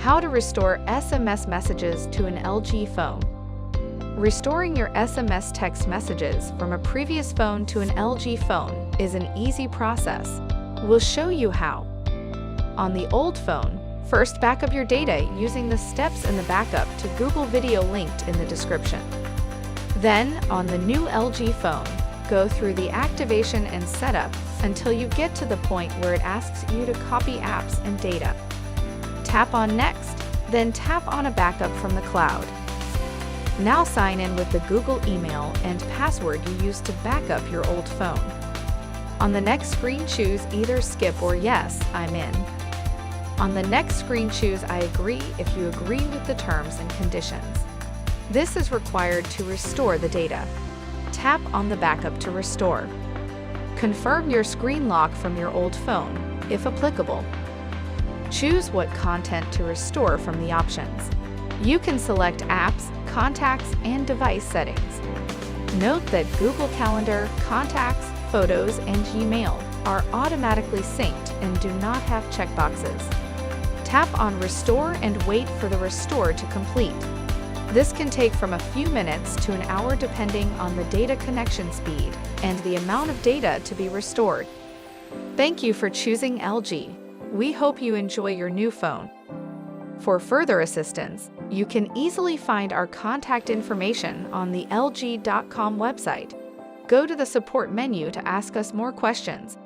How to restore SMS messages to an LG phone. Restoring your SMS text messages from a previous phone to an LG phone is an easy process. We'll show you how. On the old phone, first back up your data using the steps in the backup to Google video linked in the description. Then, on the new LG phone, go through the activation and setup until you get to the point where it asks you to copy apps and data. Tap on Next, then tap on a backup from the cloud. Now sign in with the Google email and password you used to back up your old phone. On the next screen, choose either Skip or Yes, I'm in. On the next screen, choose I agree if you agree with the terms and conditions. This is required to restore the data. Tap on the backup to restore. Confirm your screen lock from your old phone, if applicable. Choose what content to restore from the options. You can select apps, contacts, and device settings. Note that Google Calendar, Contacts, Photos, and Gmail are automatically synced and do not have checkboxes. Tap on Restore and wait for the restore to complete. This can take from a few minutes to an hour depending on the data connection speed and the amount of data to be restored. Thank you for choosing LG. We hope you enjoy your new phone. For further assistance, you can easily find our contact information on the LG.com website. Go to the support menu to ask us more questions.